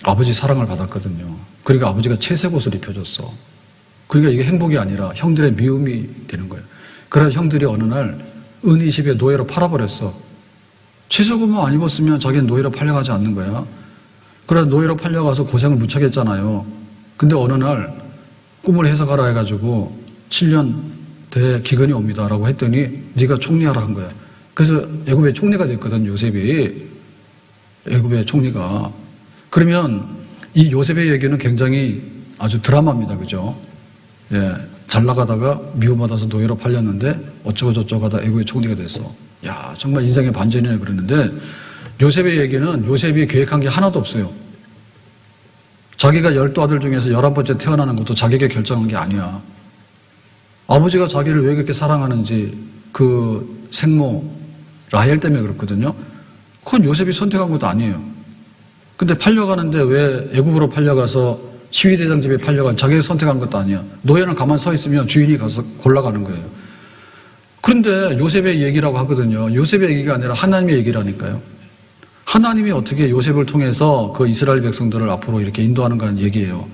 아버지 사랑을 받았거든요. 그러니까 아버지가 채색 옷을 입혀줬어. 그러니까 이게 행복이 아니라 형들의 미움이 되는 거예요. 그래서 형들이 어느 날 은 20에 노예로 팔아버렸어. 채색 옷만 안 입었으면 자기는 노예로 팔려가지 않는 거야. 그래서 노예로 팔려가서 고생을 무척 했잖아요. 근데 어느 날 꿈을 해석하라 해가지고 7년 대 기근이 옵니다라고 했더니 네가 총리하라 한 거야. 그래서 애굽의 총리가 됐거든, 요셉이. 애굽의 총리가. 그러면 이 요셉의 얘기는 굉장히 아주 드라마입니다. 그죠? 예. 잘 나가다가 미움받아서 노예로 팔렸는데 어쩌고 저쩌고 하다 애굽의 총리가 됐어. 야, 정말 인생의 반전이네 그랬는데 요셉의 얘기는 요셉이 계획한 게 하나도 없어요. 자기가 12아들 중에서 11번째 태어나는 것도 자기가 결정한 게 아니야. 아버지가 자기를 왜 그렇게 사랑하는지 그 생모 라헬 때문에 그렇거든요. 그건 요셉이 선택한 것도 아니에요. 근데 팔려가는데 왜 애굽으로 팔려가서 시위대장 집에 팔려간 자기가 선택한 것도 아니야. 노예는 가만 서 있으면 주인이 가서 골라가는 거예요. 그런데 요셉의 얘기라고 하거든요. 요셉의 얘기가 아니라 하나님의 얘기라니까요. 하나님이 어떻게 요셉을 통해서 그 이스라엘 백성들을 앞으로 이렇게 인도하는가 하는 얘기예요.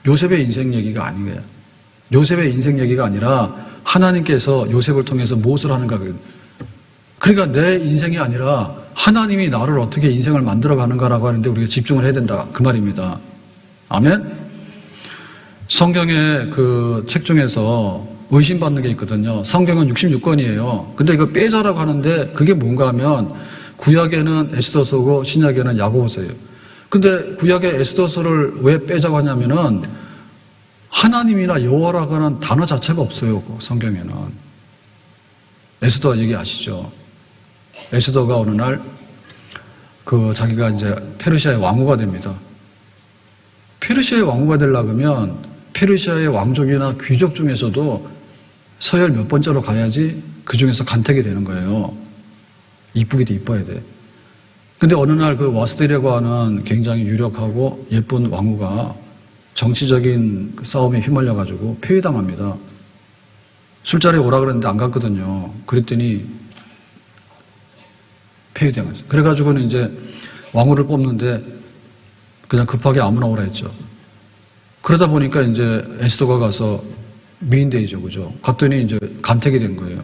요셉의 인생 얘기가 아니에요. 요셉의 인생 얘기가 아니라 하나님께서 요셉을 통해서 무엇을 하는가. 그러니까 내 인생이 아니라 하나님이 나를 어떻게 인생을 만들어 가는가라고 하는데 우리가 집중을 해야 된다. 그 말입니다. 아멘? 성경의 그 책 중에서 의심받는 게 있거든요. 성경은 66권이에요. 근데 이거 빼자라고 하는데 그게 뭔가 하면 구약에는 에스더서고 신약에는 야고보서예요. 근데 구약의 에스더서를 왜 빼자고 하냐면은 하나님이나 여호와라고 하는 단어 자체가 없어요. 성경에는. 에스더 얘기 아시죠? 에스더가 어느 날 그 자기가 이제 페르시아의 왕후가 됩니다. 페르시아의 왕후가 되려고 하면 페르시아의 왕족이나 귀족 중에서도 서열 몇 번째로 가야지 그 중에서 간택이 되는 거예요. 이쁘기도 이뻐야 돼. 근데 어느 날 그 와스들이라고 하는 굉장히 유력하고 예쁜 왕후가 정치적인 싸움에 휘말려가지고 폐위당합니다. 술자리에 오라 그랬는데 안 갔거든요. 그랬더니 폐위당했어요. 그래가지고는 이제 왕후를 뽑는데 그냥 급하게 아무나 오라 했죠. 그러다 보니까 이제 에스더가 가서 미인데이죠, 그죠? 갔더니 이제 간택이 된 거예요.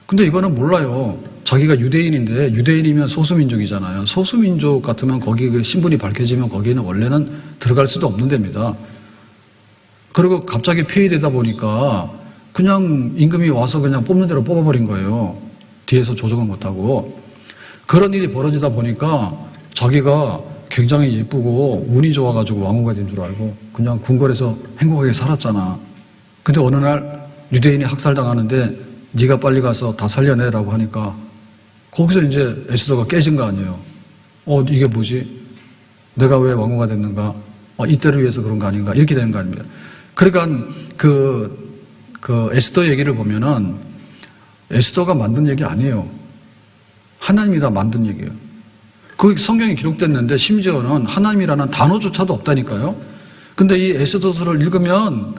근데 이거는 몰라요. 자기가 유대인인데 유대인이면 소수민족이잖아요. 소수민족 같으면 거기 그 신분이 밝혀지면 거기는 원래는 들어갈 수도 없는 데입니다. 그리고 갑자기 폐위되다 보니까 그냥 임금이 와서 그냥 뽑는 대로 뽑아버린 거예요. 뒤에서 조정을 못하고. 그런 일이 벌어지다 보니까 자기가 굉장히 예쁘고 운이 좋아가지고 왕후가 된 줄 알고 그냥 궁궐에서 행복하게 살았잖아. 근데 어느 날 유대인이 학살당하는데 네가 빨리 가서 다 살려내라고 하니까 거기서 이제 에스더가 깨진 거 아니에요. 이게 뭐지? 내가 왜 왕후가 됐는가? 이때를 위해서 그런 거 아닌가? 이렇게 되는 거 아닙니까? 그러니까 그 에스더 얘기를 보면은 에스더가 만든 얘기 아니에요. 하나님이 다 만든 얘기예요. 그 성경에 기록됐는데 심지어는 하나님이라는 단어조차도 없다니까요. 근데 이 에스더서를 읽으면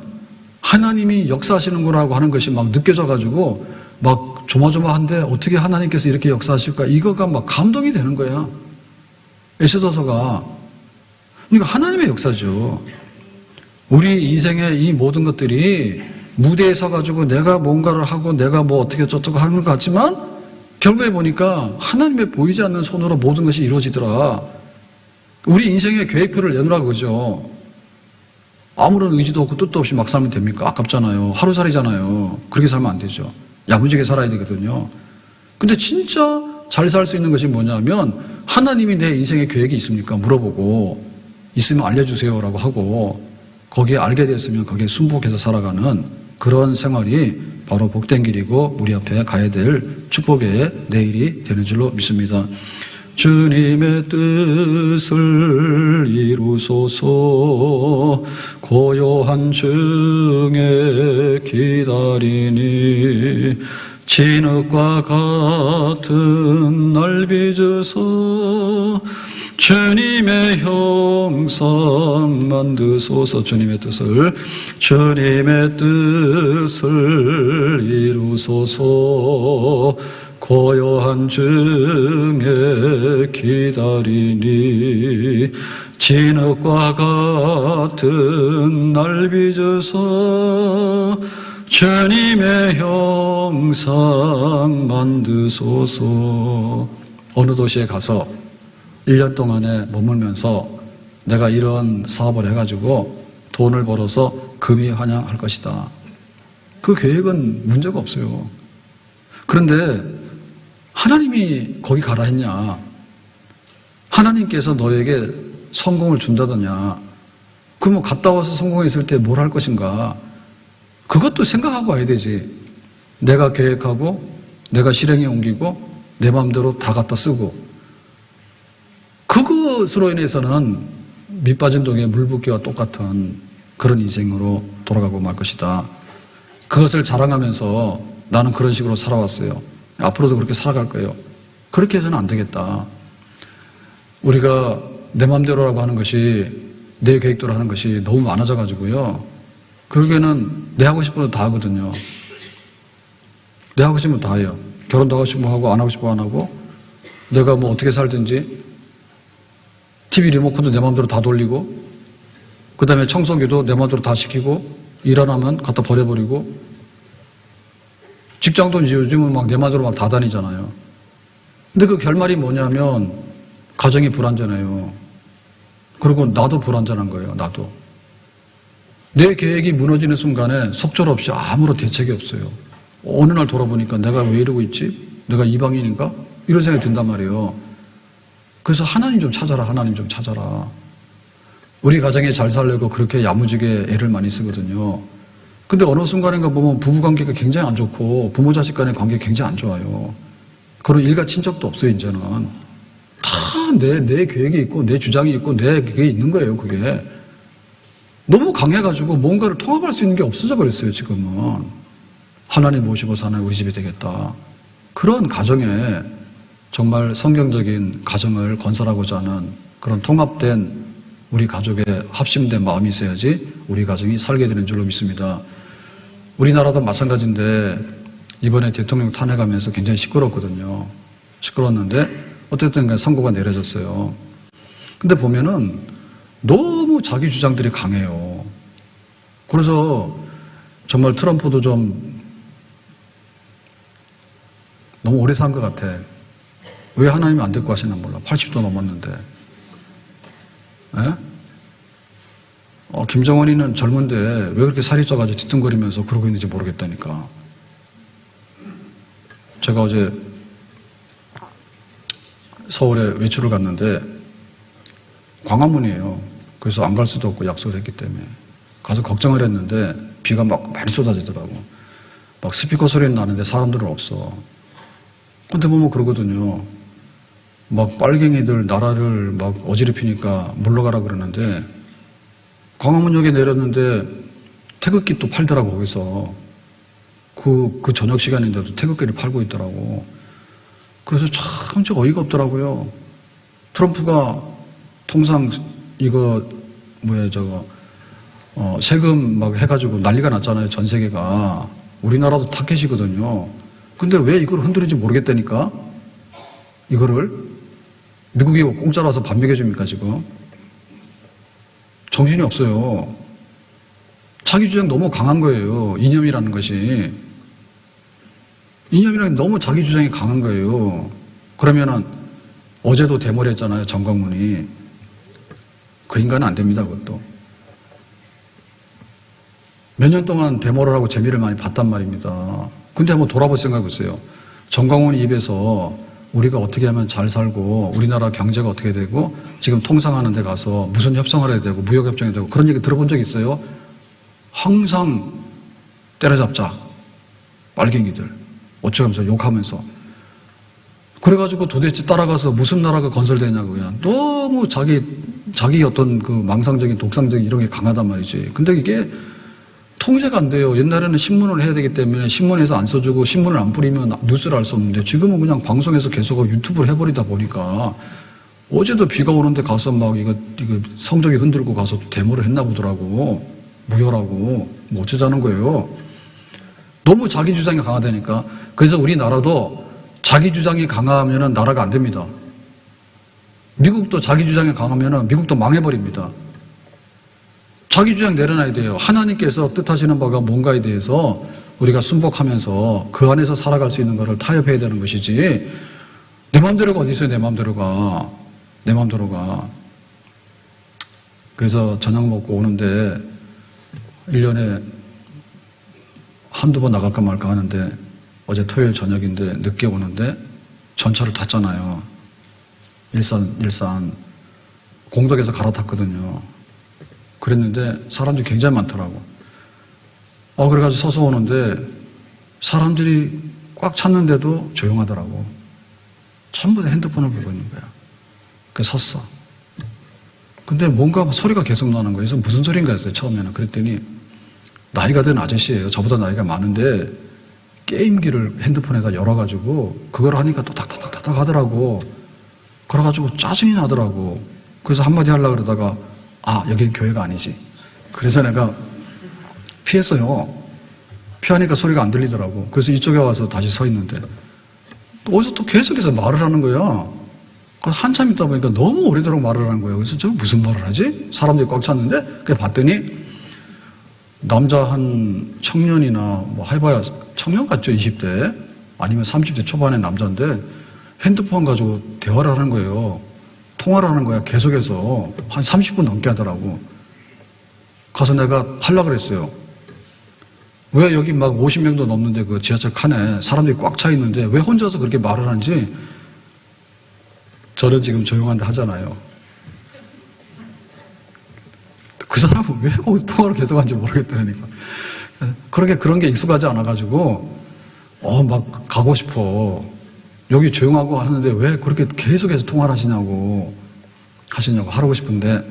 하나님이 역사하시는구나라고 하는 것이 막 느껴져가지고 막 조마조마한데 어떻게 하나님께서 이렇게 역사하실까? 이거가 막 감동이 되는 거야. 에스더서가. 그러니까 하나님의 역사죠. 우리 인생의 이 모든 것들이 무대에 서가지고 내가 뭔가를 하고 내가 뭐 어떻게 저쩌고 하는 것 같지만 결국에 보니까 하나님의 보이지 않는 손으로 모든 것이 이루어지더라. 우리 인생의 계획표를 내놓으라 그러죠. 아무런 의지도 없고 뜻도 없이 막 살면 됩니까? 아깝잖아요. 하루살이잖아요. 그렇게 살면 안 되죠. 야무지게 살아야 되거든요. 근데 진짜 잘 살 수 있는 것이 뭐냐면 하나님이 내 인생의 계획이 있습니까? 물어보고 있으면 알려주세요라고 하고 거기에 알게 됐으면 거기에 순복해서 살아가는 그런 생활이 바로 복된 길이고 우리 앞에 가야 될 축복의 내일이 되는 줄로 믿습니다. 주님의 뜻을 이루소서 고요한 중에 기다리니 진흙과 같은 날 빚으서 주님의 형상 만드소서. 주님의 뜻을 이루소서 고요한 중에 기다리니 진흙과 같은 날 빚으서 주님의 형상 만드소서. 어느 도시에 가서 1년 동안에 머물면서 내가 이런 사업을 해가지고 돈을 벌어서 금이 환영할 것이다. 그 계획은 문제가 없어요. 그런데 하나님이 거기 가라 했냐? 하나님께서 너에게 성공을 준다더냐? 그러면 갔다 와서 성공했을 때 뭘 할 것인가? 그것도 생각하고 와야 되지. 내가 계획하고 내가 실행에 옮기고 내 마음대로 다 갖다 쓰고 그것으로 인해서는 밑빠진 독에 물 붓기와 똑같은 그런 인생으로 돌아가고 말 것이다. 그것을 자랑하면서 나는 그런 식으로 살아왔어요. 앞으로도 그렇게 살아갈 거예요. 그렇게 해서는 안 되겠다. 우리가 내 마음대로라고 하는 것이 내 계획대로 하는 것이 너무 많아져 가지고요. 결국에는 내 하고 싶은 거 다 하거든요. 내 하고 싶은 거 다 해요. 결혼도 하고 싶은 거 하고 안 하고 싶은 거 안 하고 내가 뭐 어떻게 살든지 TV 리모컨도 내 마음대로 다 돌리고 그 다음에 청소기도 내 마음대로 다 시키고 일 안 하면 갖다 버려버리고 직장도 이제 요즘은 막 내 마음대로 막 다 다니잖아요. 근데 그 결말이 뭐냐면 가정이 불안전해요. 그리고 나도 불안전한 거예요. 나도. 내 계획이 무너지는 순간에 속절없이 아무런 대책이 없어요. 어느 날 돌아보니까 내가 왜 이러고 있지? 내가 이방인인가? 이런 생각이 든단 말이에요. 그래서 하나님 좀 찾아라. 하나님 좀 찾아라. 우리 가정에 잘 살려고 그렇게 야무지게 애를 많이 쓰거든요. 근데 어느 순간인가 보면 부부관계가 굉장히 안 좋고 부모 자식 간의 관계가 굉장히 안 좋아요. 그런 일가 친척도 없어요. 이제는 다 내 계획이 있고 내 주장이 있고 내 그게 있는 거예요. 그게 너무 강해가지고 뭔가를 통합할 수 있는 게 없어져 버렸어요. 지금은 하나님 모시고 사는 우리 집이 되겠다. 그런 가정에 정말 성경적인 가정을 건설하고자 하는 그런 통합된 우리 가족의 합심된 마음이 있어야지 우리 가정이 살게 되는 줄로 믿습니다. 우리나라도 마찬가지인데 이번에 대통령 탄핵하면서 굉장히 시끄럽거든요. 시끄러웠는데 어쨌든 선고가 내려졌어요. 근데 보면은 너무 자기 주장들이 강해요. 그래서 정말 트럼프도 좀 너무 오래 산 것 같아. 왜 하나님이 안 데리고 하시나 몰라. 80도 넘었는데. 김정은이는 젊은데 왜 그렇게 살이 쪄가지고 뒤뚱거리면서 그러고 있는지 모르겠다니까. 제가 어제 서울에 외출을 갔는데 광화문이에요. 그래서 안 갈 수도 없고 약속을 했기 때문에 가서 걱정을 했는데 비가 막 많이 쏟아지더라고. 막 스피커 소리는 나는데 사람들은 없어. 근데 보면 그러거든요. 막 빨갱이들 나라를 막 어지럽히니까 물러가라 그러는데 광화문역에 내렸는데 태극기 또 팔더라고. 거기서 그 저녁 시간인데도 태극기를 팔고 있더라고. 그래서 참 어이가 없더라고요. 트럼프가 통상 이거 세금 막 해가지고 난리가 났잖아요. 전 세계가. 우리나라도 타켓이거든요. 근데 왜 이걸 흔들는지 모르겠다니까. 이거를 미국이 공짜라서 밥 먹여줍니까 지금. 정신이 없어요. 자기 주장 너무 강한 거예요. 이념이라는 것이. 이념이란 게 너무 자기 주장이 강한 거예요. 그러면은 어제도 데모를 했잖아요. 정광훈이. 그 인간은 안 됩니다. 그것도. 몇 년 동안 데모를 하고 재미를 많이 봤단 말입니다. 근데 한번 돌아볼 생각 해보세요. 정광훈 입에서 우리가 어떻게 하면 잘 살고 우리나라 경제가 어떻게 되고 지금 통상하는 데 가서 무슨 협상을 해야 되고 무역협정이 되고 그런 얘기 들어본 적 있어요? 항상 때려잡자. 빨갱이들. 어쩌면서 욕하면서. 그래가지고 도대체 따라가서 무슨 나라가 건설되냐고 그냥 너무 자기 어떤 그 망상적인 독상적인 이런 게 강하단 말이지. 근데 이게 통제가 안 돼요. 옛날에는 신문을 해야 되기 때문에 신문에서 안 써주고 신문을 안 뿌리면 뉴스를 알 수 없는데 지금은 그냥 방송에서 계속 유튜브를 해버리다 보니까 어제도 비가 오는데 가서 막 이거 성적이 흔들고 가서 데모를 했나 보더라고. 무효라고. 뭐 어쩌자는 거예요. 너무 자기 주장이 강하다니까. 그래서 우리나라도 자기 주장이 강하면 나라가 안 됩니다. 미국도 자기 주장이 강하면 미국도 망해버립니다. 자기 주장 내려놔야 돼요. 하나님께서 뜻하시는 바가 뭔가에 대해서 우리가 순복하면서 그 안에서 살아갈 수 있는 것을 타협해야 되는 것이지 내 마음대로가 어디 있어요. 내 마음대로가. 내 마음대로가. 그래서 저녁 먹고 오는데 1년에 한두 번 나갈까 말까 하는데 어제 토요일 저녁인데 늦게 오는데 전철을 탔잖아요. 일산 공덕에서 갈아탔거든요. 그랬는데 사람들이 굉장히 많더라고. 그래가지고 서서 오는데 사람들이 꽉 찼는데도 조용하더라고. 전부 다 핸드폰을 보고 있는 거야. 그래서 섰어. 근데 뭔가 소리가 계속 나는 거예요. 그래서 무슨 소리인가 했어요, 처음에는. 그랬더니 나이가 된 아저씨예요. 저보다 나이가 많은데 게임기를 핸드폰에다 열어가지고 그걸 하니까 또 탁탁탁탁 하더라고. 그래가지고 짜증이 나더라고. 그래서 한마디 하려고 그러다가 여긴 교회가 아니지. 그래서 내가 피했어요. 피하니까 소리가 안 들리더라고. 그래서 이쪽에 와서 다시 서 있는데 어디서 또 계속해서 말을 하는 거야. 한참 있다 보니까 너무 오래도록 말을 하는 거예요. 그래서 저 무슨 말을 하지? 사람들이 꽉 찼는데 그래 봤더니 남자 한 청년이나 뭐 해봐야 청년 같죠. 20대 아니면 30대 초반의 남자인데 핸드폰 가지고 대화를 하는 거예요. 통화를 하는 거야. 계속해서 한 30분 넘게 하더라고. 가서 내가 하려고 그랬어요. 왜 여기 막 50명도 넘는데 그 지하철 칸에 사람들이 꽉 차 있는데 왜 혼자서 그렇게 말을 하는지. 저는 지금 조용한데 하잖아요. 그 사람은 왜 거기서 통화를 계속 하는지 모르겠다니까. 그런 게 익숙하지 않아가지고 막 가고 싶어. 여기 조용하고 하는데 왜 그렇게 계속해서 통화를 하시냐고 하라고 싶은데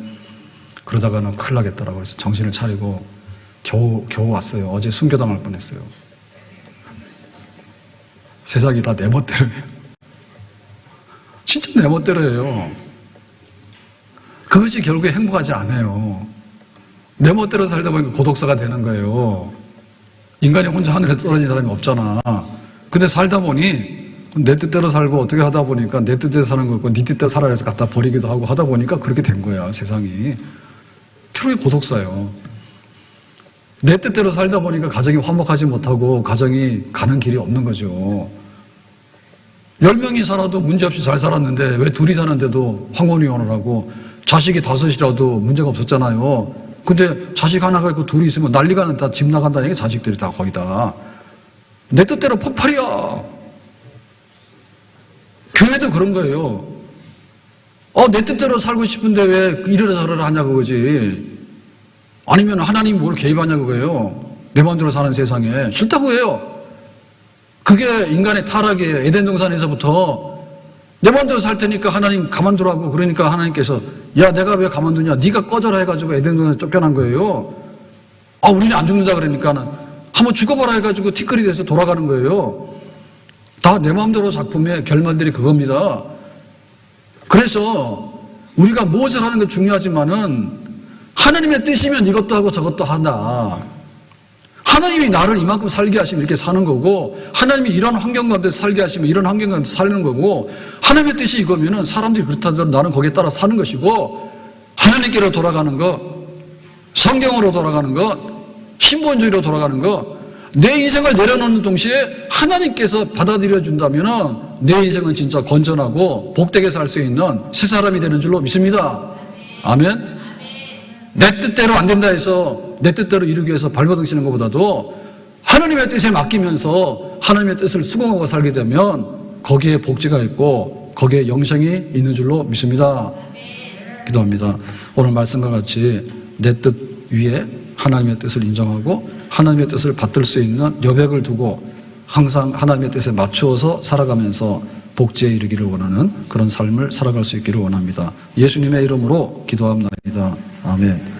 그러다가는 큰일 나겠더라고요. 그래서 정신을 차리고 겨우 왔어요. 어제 순교당할 뻔했어요. 세상이 다 내 멋대로예요. 진짜 내 멋대로예요. 그것이 결국에 행복하지 않아요. 내 멋대로 살다 보니까 고독사가 되는 거예요. 인간이 혼자 하늘에 떨어진 사람이 없잖아. 근데 살다 보니 내 뜻대로 살고 어떻게 하다 보니까 내 뜻대로 사는 거고 네 뜻대로 살아야 해서 갖다 버리기도 하고 하다 보니까 그렇게 된 거야, 세상이. 결국에 고독사예요. 내 뜻대로 살다 보니까 가정이 화목하지 못하고 가정이 가는 길이 없는 거죠. 10명이 살아도 문제없이 잘 살았는데 왜 둘이 사는데도 황혼이혼을 하고 자식이 5이라도 문제가 없었잖아요. 근데 자식 하나가 있고 둘이 있으면 난리가 난다. 집 나간다는 게 자식들이 다 거의 다. 내 뜻대로 폭발이야. 교회도 그런 거예요. 내 뜻대로 살고 싶은데 왜 이래라 저래라 하냐고 그거지. 아니면 하나님이 뭘 개입하냐고 그거예요. 내 마음대로 사는 세상에. 싫다고 해요. 그게 인간의 타락이에요. 에덴 동산에서부터 내 마음대로 살 테니까 하나님 가만두라고. 그러니까 하나님께서 야 내가 왜 가만두냐. 네가 꺼져라 해가지고 에덴 동산에서 쫓겨난 거예요. 우리는 안 죽는다 그러니까는 한번 죽어봐라 해가지고 티끌이 돼서 돌아가는 거예요. 다 내 마음대로 작품의 결말들이 그겁니다. 그래서 우리가 무엇을 하는 게 중요하지만은 하나님의 뜻이면 이것도 하고 저것도 한다. 하나님이 나를 이만큼 살게 하시면 이렇게 사는 거고 하나님이 이런 환경 가운데 살게 하시면 이런 환경 가운데 사는 거고 하나님의 뜻이 이거면은 사람들이 그렇다면 나는 거기에 따라 사는 것이고 하나님께로 돌아가는 것, 성경으로 돌아가는 것, 신본주의로 돌아가는 것 내 인생을 내려놓는 동시에 하나님께서 받아들여 준다면은 내 인생은 진짜 건전하고 복되게 살 수 있는 새 사람이 되는 줄로 믿습니다. 아멘. 내 뜻대로 안 된다 해서 내 뜻대로 이루기 위해서 발버둥치는 것보다도 하나님의 뜻에 맡기면서 하나님의 뜻을 수긍하고 살게 되면 거기에 복지가 있고 거기에 영생이 있는 줄로 믿습니다. 기도합니다. 오늘 말씀과 같이 내 뜻 위에 하나님의 뜻을 인정하고 하나님의 뜻을 받들 수 있는 여백을 두고 항상 하나님의 뜻에 맞추어서 살아가면서 복지에 이르기를 원하는 그런 삶을 살아갈 수 있기를 원합니다. 예수님의 이름으로 기도합니다. 아멘.